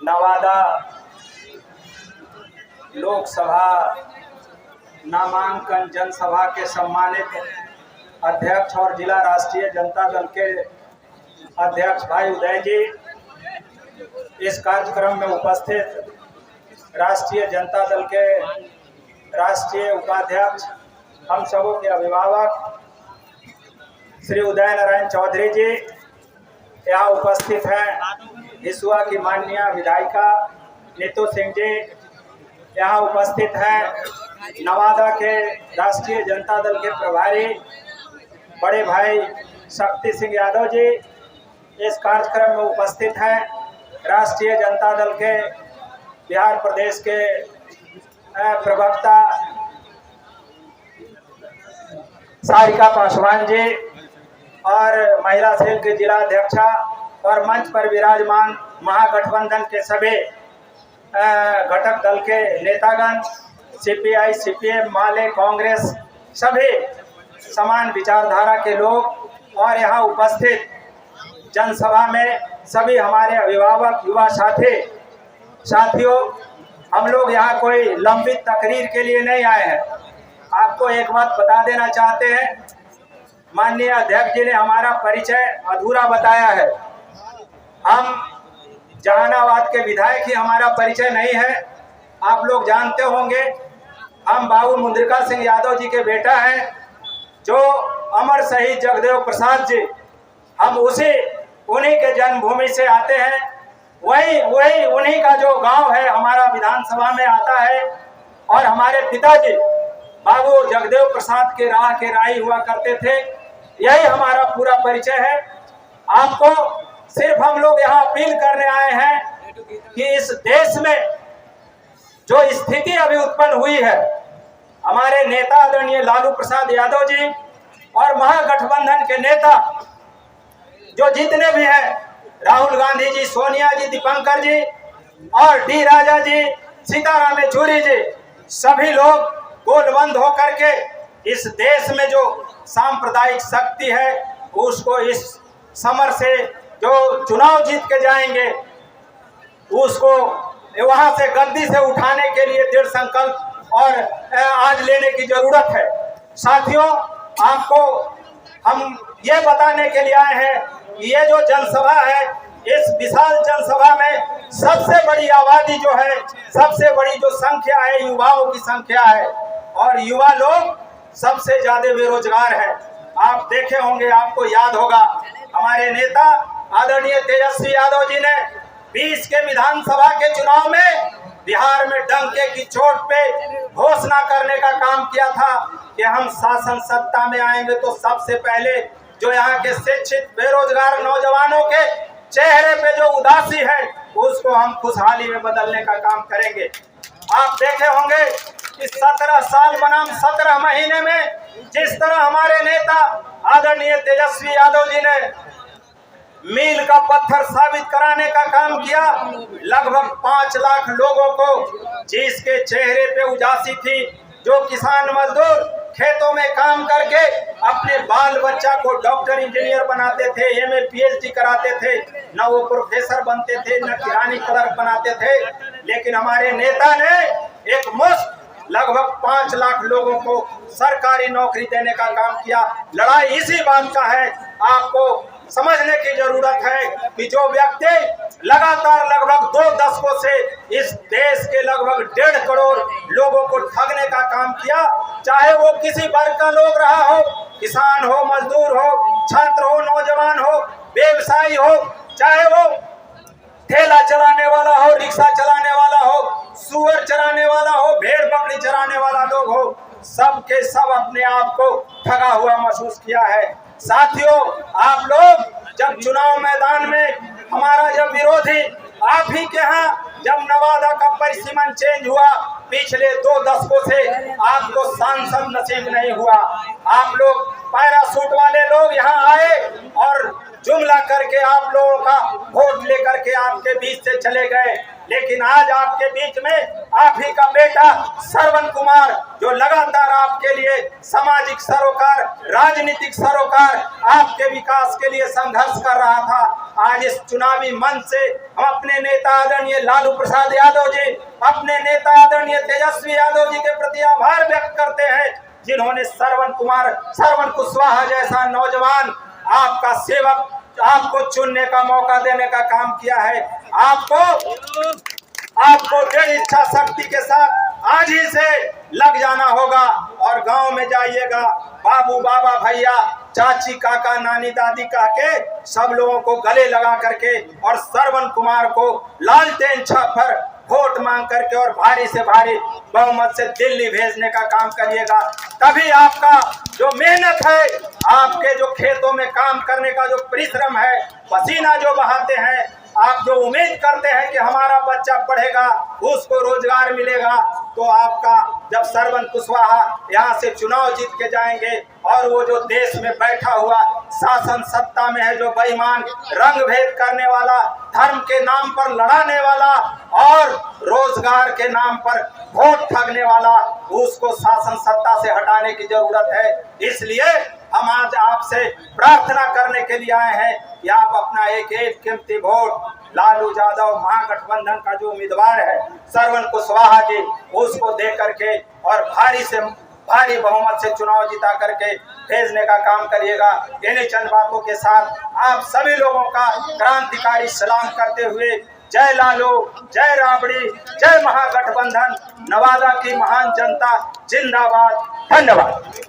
नवादा लोकसभा नामांकन जनसभा के सम्मानित अध्यक्ष और जिला राष्ट्रीय जनता दल के अध्यक्ष भाई उदय जी, इस कार्यक्रम में उपस्थित राष्ट्रीय जनता दल के राष्ट्रीय उपाध्यक्ष, हम सबों के अभिभावक श्री उदय नारायण चौधरी जी यहाँ उपस्थित हैं। हिसुआ की माननीय विधायिका नीतू सिंह जी यहाँ उपस्थित हैं। नवादा के राष्ट्रीय जनता दल के प्रभारी बड़े भाई शक्ति सिंह यादव जी इस कार्यक्रम में उपस्थित हैं। राष्ट्रीय जनता दल के बिहार प्रदेश के प्रवक्ता सारिका पासवान जी और महिला सेल के जिला अध्यक्षा और मंच पर विराजमान महागठबंधन के सभी घटक दल के नेतागण, सीपीआई, सीपीएम, माले, कांग्रेस, सभी समान विचारधारा के लोग और यहाँ उपस्थित जनसभा में सभी हमारे अभिभावक, युवा साथियों, हम लोग यहाँ कोई लंबित तकरीर के लिए नहीं आए हैं। आपको एक बात बता देना चाहते हैं, माननीय अध्यक्ष जी ने हमारा परिचय अधूरा बताया है। हम जहानाबाद के विधायक ही हमारा परिचय नहीं है। आप लोग जानते होंगे हम बाबू मुद्रिका सिंह यादव जी के बेटा हैं, जो अमर शहीद जगदेव प्रसाद जी, हम उन्हीं के जन्मभूमि से आते हैं। वही उन्हीं का जो गांव है हमारा विधानसभा में आता है। और हमारे पिताजी बाबू जगदेव प्रसाद के राह के राही हुआ करते थे। यही हमारा पूरा परिचय है। आपको सिर्फ हम लोग यहाँ अपील करने आए हैं कि इस देश में जो स्थिति अभी उत्पन्न हुई है, हमारे नेता आदरणीय लालू प्रसाद यादव जी और महागठबंधन के नेता जो जितने भी हैं, राहुल गांधी जी, सोनिया जी, दीपंकर जी और डी राजा जी, सीताराम येचुरी जी, सभी लोग गोलबंद होकर के इस देश में जो सांप्रदायिक शक्ति है उसको इस समर से जो चुनाव जीत के जाएंगे उसको वहां से गद्दी से उठाने के लिए दृढ़ संकल्प और आज लेने की जरूरत है। साथियों, आपको हम ये बताने के लिए आए हैं कि ये जो जनसभा है, इस विशाल जनसभा में सबसे बड़ी आबादी जो है, सबसे बड़ी जो संख्या है, युवाओं की संख्या है और युवा लोग सबसे ज्यादा बेरोजगार है। आप देखे होंगे, आपको याद होगा, हमारे नेता आदरणीय तेजस्वी यादव जी ने 20 के विधानसभा के चुनाव में बिहार में डंके की चोट पे घोषणा करने का काम किया था कि हम शासन सत्ता में आएंगे तो सबसे पहले जो यहाँ के शिक्षित बेरोजगार नौजवानों के चेहरे पे जो उदासी है उसको हम खुशहाली में बदलने का काम करेंगे। आप देखे होंगे कि 17 साल बनाम 17 महीने में जिस तरह हमारे नेता आदरणीय तेजस्वी यादव जी ने मील का पत्थर साबित कराने का काम किया, लगभग 5 लाख लोगों को जिसके चेहरे पे उदासी थी, जो किसान मजदूर खेतों में काम करके अपने बाल बच्चा को डॉक्टर इंजीनियर बनाते थे, एमए पीएचडी कराते थे, न वो प्रोफेसर बनते थे, न किरानी क्लर्क बनाते थे, लेकिन हमारे नेता ने एक मुश्त लगभग 5 लाख लोगों को सरकारी नौकरी देने का काम किया। लड़ाई इसी बात का है। आपको समझने की जरूरत है कि जो व्यक्ति लगातार लगभग 2 दशकों से इस देश के लगभग 1.5 करोड़ लोगों को ठगने का काम किया, चाहे वो किसी वर्ग का लोग रहा हो, किसान हो, मजदूर हो, छात्र हो, नौजवान हो, व्यवसायी हो, चाहे वो ठेला चलाने वाला हो, रिक्शा चलाने वाला हो, सुअर चराने वाला हो, भेड़ बकरी चराने वाला लोग हो, सबके सब अपने आप को ठगा हुआ महसूस किया है। साथियों, आप लोग जब चुनाव मैदान में हमारा जब विरोधी आप ही के यहाँ जब नवादा का परिसीमन चेंज हुआ, पिछले 2 दशकों से आपको सांसद नसीब नहीं हुआ। आप लोग पैरासूट वाले लोग यहाँ आए और जुमला करके आप लोगों का वोट लेकर के आपके बीच से चले गए, लेकिन आज आपके बीच में आप ही का बेटा श्रवण कुमार, जो लगातार आपके लिए सामाजिक सरोकार, राजनीतिक सरोकार, आपके विकास के लिए संघर्ष कर रहा था, आज इस चुनावी मंच से हम अपने नेता आदरणीय लालू प्रसाद यादव जी, अपने नेता आदरणीय तेजस्वी यादव जी के प्रति आभार व्यक्त करते हैं, जिन्होंने श्रवण कुशवाहा जैसा नौजवान, आपका सेवक, आपको चुनने का मौका देने का काम किया है। आपको दृढ़ इच्छा शक्ति के साथ आज ही से लग जाना होगा और गांव में जाइएगा, बाबू, बाबा, भैया, चाची, काका, नानी, दादी कह के सब लोगों को गले लगा करके और श्रवण कुमार को लालटेन छाप पर वोट मांग करके और भारी से भारी बहुमत से दिल्ली भेजने का काम करिएगा। तभी आपका जो मेहनत है, आपके जो खेतों में काम करने का जो परिश्रम है, पसीना जो बहाते हैं, आप जो उम्मीद करते हैं कि हमारा बच्चा पढ़ेगा, उसको रोजगार मिलेगा, तो आपका जब श्रवण कुशवाहा यहाँ से चुनाव जीत के जाएंगे और वो जो देश में बैठा हुआ शासन सत्ता में है, जो बेईमान, रंग भेद करने वाला, धर्म के नाम पर लड़ाने वाला और रोजगार के नाम पर वोट ठगने वाला, उसको शासन सत्ता से हटाने की जरूरत है। इसलिए हम आज आपसे प्रार्थना करने के लिए आए हैं कि आप अपना एक कीमती वोट लालू यादव महागठबंधन का जो उम्मीदवार है श्रवण कुशवाहा जी, उसको दे करके और भारी बहुमत से चुनाव जिता करके भेजने का काम करिएगा। इन्हीं चंद बातों के साथ आप सभी लोगों का क्रांतिकारी सलाम करते हुए, जय लालू, जय राबड़ी, जय महागठबंधन, नवादा की महान जनता जिंदाबाद। धन्यवाद।